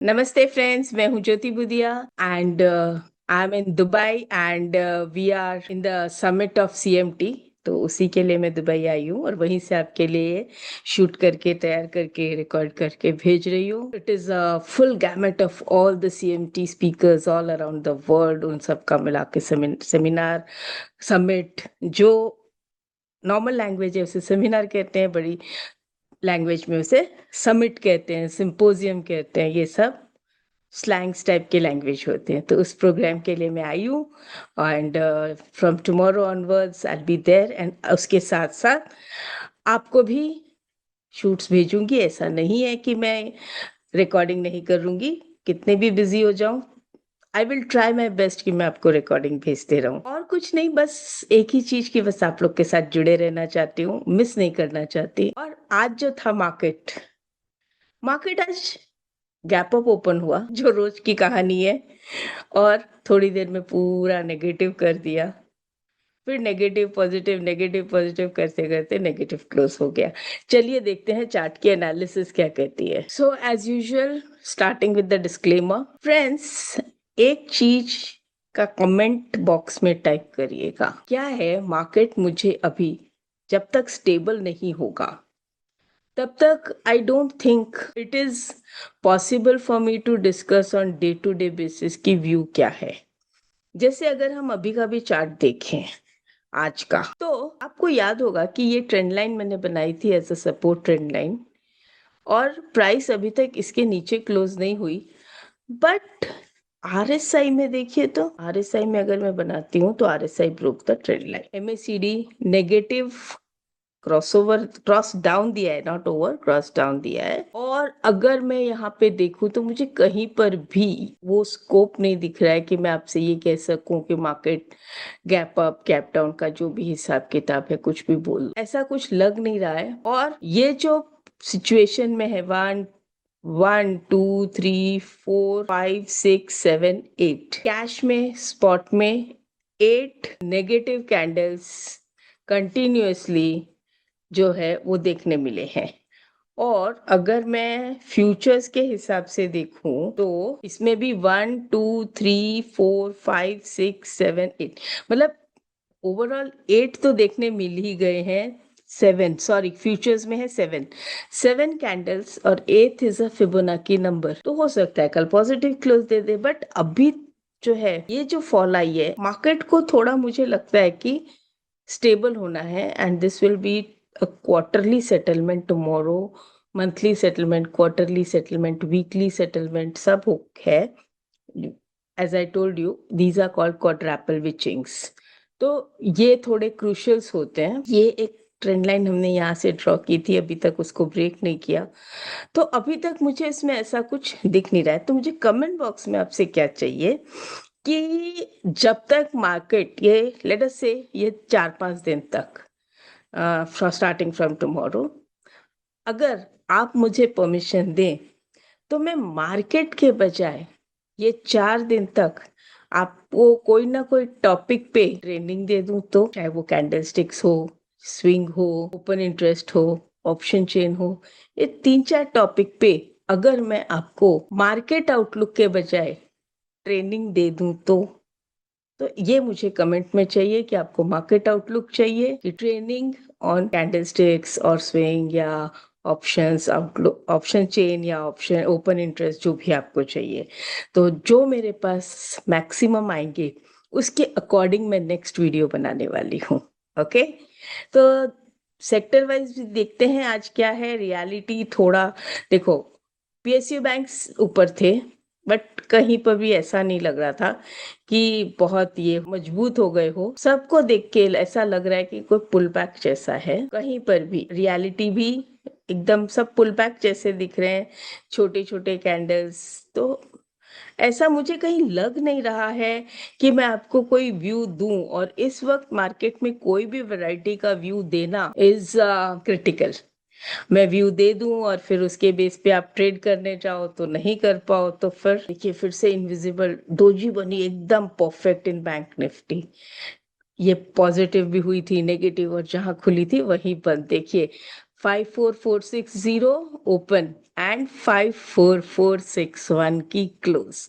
नमस्ते फ्रेंड्स, मैं हूं Jyoti Budiya and I am in Dubai and we are in the summit of CMT. तो उसी के लिए मैं दुबई आई हूँ और वहीं से आपके लिए शूट करके तैयार करके रिकॉर्ड करके भेज रही हूँ। It is a full gamete of all the CMT speakers all around the world. उन सब का मिला के सेमिनार समिट, जो नॉर्मल लैंग्वेज है उसे सेमिनार कहते हैं, बड़ी लैंग्वेज में उसे समिट कहते हैं, सिंपोजियम कहते हैं। ये सब स्लैंग्स टाइप के लैंग्वेज होते हैं। तो उस प्रोग्राम के लिए मैं आई हूँ and from tomorrow onwards I be there. And उसके साथ साथ आपको भी शूट्स भेजूंगी। ऐसा नहीं है कि मैं रिकॉर्डिंग नहीं करूंगी, कितने भी बिजी हो जाऊं I will try my best कि मैं आपको रिकॉर्डिंग भेजते रहूं। और कुछ नहीं, बस एक ही चीज की बस आप लोग के साथ जुड़े रहना चाहती हूँ, मिस नहीं करना चाहती। और आज जो था मार्केट मार्केट आज गैप अप ओपन हुआ, जो रोज की कहानी है, और थोड़ी देर में पूरा नेगेटिव कर दिया। फिर नेगेटिव पॉजिटिव करते करते नेगेटिव क्लोज हो गया। चलिए देखते हैं चार्ट की एनालिसिस क्या कहती है। So as usual, starting with the disclaimer friends, एक चीज का कमेंट बॉक्स में टाइप करिएगा, क्या है मार्केट मुझे अभी जब तक स्टेबल नहीं होगा तब तक I don't think it is possible for me to discuss on day to day basis की व्यू क्या है। जैसे अगर हम अभी का भी चार्ट देखें आज का, तो आपको याद होगा कि ये ट्रेंड लाइन मैंने बनाई थी as a support trend line, और प्राइस अभी तक इसके नीचे क्लोज नहीं हुई। बट आरएसआई में देखिए, तो आरएसआई में अगर मैं बनाती हूँ तो RSI broke the trend line. MACD negative cross down दिया है, नॉट ओवर, क्रॉस डाउन दिया है। और अगर मैं यहाँ पे देखूं तो मुझे कहीं पर भी वो स्कोप नहीं दिख रहा है कि मैं आपसे ये कह सकूं कि market gap up gap down का जो भी हिसाब किताब है कुछ भी बोल, ऐसा कुछ लग नहीं रहा है। और ये जो सिचुएशन में है, 1 2 3 4 5 6 7 8 कैश में, स्पॉट में 8 नेगेटिव कैंडल्स कंटिन्यूअसली जो है वो देखने मिले हैं। और अगर मैं फ्यूचर्स के हिसाब से देखूं तो इसमें भी 1 2 3 4 5 6 7 8, मतलब ओवरऑल 8 तो देखने मिल ही गए हैं। 7, सॉरी, फ्यूचर्स में है 7, 7 कैंडल्स, और 8 इज अ फिबोनाकी नंबर। तो हो सकता है कल positive close they they, but अभी जो है ये जो फॉल आई है मार्केट को, थोड़ा मुझे लगता है कि स्टेबल होना है। And this will be a quarterly settlement tomorrow, monthly settlement, quarterly settlement, weekly settlement, सब हो है। As I told you, these are called quadruple witchings. तो ये थोड़े क्रूशल्स होते हैं। ये एक ट्रेंड लाइन हमने यहाँ से ड्रॉ की थी, अभी तक उसको ब्रेक नहीं किया। तो अभी तक मुझे इसमें ऐसा कुछ दिख नहीं रहा है। तो मुझे कमेंट बॉक्स में आपसे क्या चाहिए कि जब तक मार्केट, ये लेट अस से ये 4 5 दिन तक, स्टार्टिंग फ्रॉम टुमारो, अगर आप मुझे परमिशन दें तो मैं मार्केट के बजाय ये 4 दिन तक आपको कोई ना कोई टॉपिक पे ट्रेनिंग दे दूं। तो चाहे वो कैंडल स्टिक्स हो, स्विंग हो, ओपन इंटरेस्ट हो, ऑप्शन चेन हो, ये 3 4 टॉपिक पे अगर मैं आपको मार्केट आउटलुक के बजाय ट्रेनिंग दे दूं तो ये मुझे कमेंट में चाहिए कि आपको मार्केट आउटलुक चाहिए कि ट्रेनिंग ऑन कैंडलस्टिक्स और स्विंग, या ऑप्शंस आउटलुक, ऑप्शन चेन, या ऑप्शन ओपन इंटरेस्ट, जो भी आपको चाहिए। तो जो मेरे पास मैक्सिमम आएंगे उसके अकॉर्डिंग मैं नेक्स्ट वीडियो बनाने वाली हूँ। ओके, तो सेक्टर वाइज भी देखते हैं आज क्या है रियलिटी। थोड़ा देखो, पीएसयू बैंक्स ऊपर थे, बट कहीं पर भी ऐसा नहीं लग रहा था कि बहुत ये मजबूत हो गए हो। सबको देख के ऐसा लग रहा है कि कोई पुल बैक जैसा है। कहीं पर भी रियलिटी भी एकदम सब पुल बैक जैसे दिख रहे हैं, छोटे छोटे कैंडल्स। तो ऐसा मुझे कहीं लग नहीं रहा है कि मैं आपको कोई व्यू दूं, और इस वक्त मार्केट में कोई भी वैरायटी का व्यू देना इज क्रिटिकल। मैं व्यू दे दूं और फिर उसके बेस पे आप ट्रेड करने जाओ तो नहीं कर पाओ, तो फिर देखिए फिर से इनविजिबल डोजी बनी एकदम परफेक्ट इन बैंक निफ्टी। ये पॉजिटिव भी हुई थी, नेगेटिव, और जहां खुली थी वहीं बंद। देखिए 54460 ओपन एंड 54461 की क्लोज।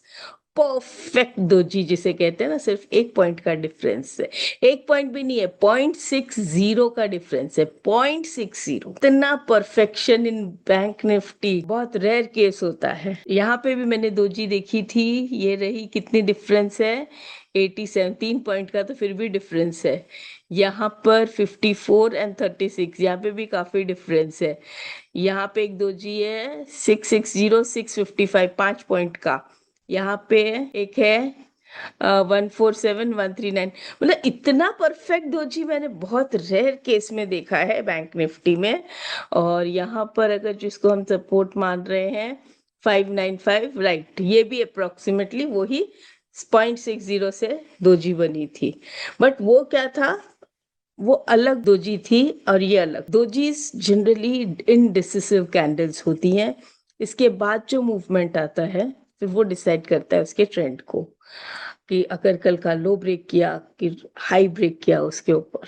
परफेक्ट दोजी जिसे कहते हैं ना, सिर्फ एक पॉइंट का डिफरेंस है, एक पॉइंट भी नहीं है, 0.60 का डिफरेंस है, 0.60। इतना परफेक्शन इन बैंक निफ्टी बहुत रेयर केस होता है। यहाँ पे भी मैंने दोजी देखी थी, ये रही, कितनी डिफरेंस है, 87, 3 पॉइंट का तो फिर भी डिफरेंस है। यहाँ पर 54 एंड 36, यहाँ पे भी काफी डिफरेंस है। यहाँ पे एक दोजी है 660, 655, 5 पॉइंट का। यहाँ पे एक है 147, 139। मतलब इतना परफेक्ट दोजी मैंने बहुत रेयर केस में देखा है बैंक निफ्टी में। और यहाँ पर अगर जिसको हम सपोर्ट मान रहे हैं 595, राइट, ये भी अप्रोक्सीमेटली वही 0.60 से दोजी बनी थी। बट वो क्या था, वो अलग दोजी थी और ये अलग। दोजीज जनरली इनडिसिसिव कैंडल्स होती हैं, इसके बाद जो मूवमेंट आता है फिर वो डिसाइड करता है उसके ट्रेंड को, कि अगर कल का लो ब्रेक किया कि हाई ब्रेक किया उसके ऊपर।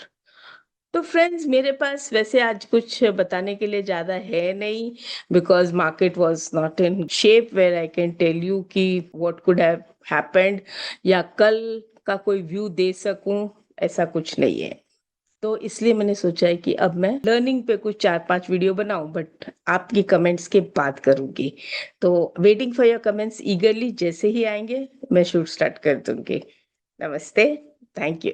तो फ्रेंड्स, मेरे पास वैसे आज कुछ बताने के लिए ज्यादा है नहीं, because market was not in shape where I can tell you कि व्हाट कुड हैव हैपेंड, या कल का कोई व्यू दे सकूं, ऐसा कुछ नहीं है। तो इसलिए मैंने सोचा है कि अब मैं लर्निंग पे कुछ 4-5 वीडियो बनाऊं, बट आपकी कमेंट्स के बाद करूंगी। तो वेटिंग फॉर योर कमेंट्स ईगरली, जैसे ही आएंगे मैं शूट स्टार्ट कर दूंगी। नमस्ते, थैंक यू।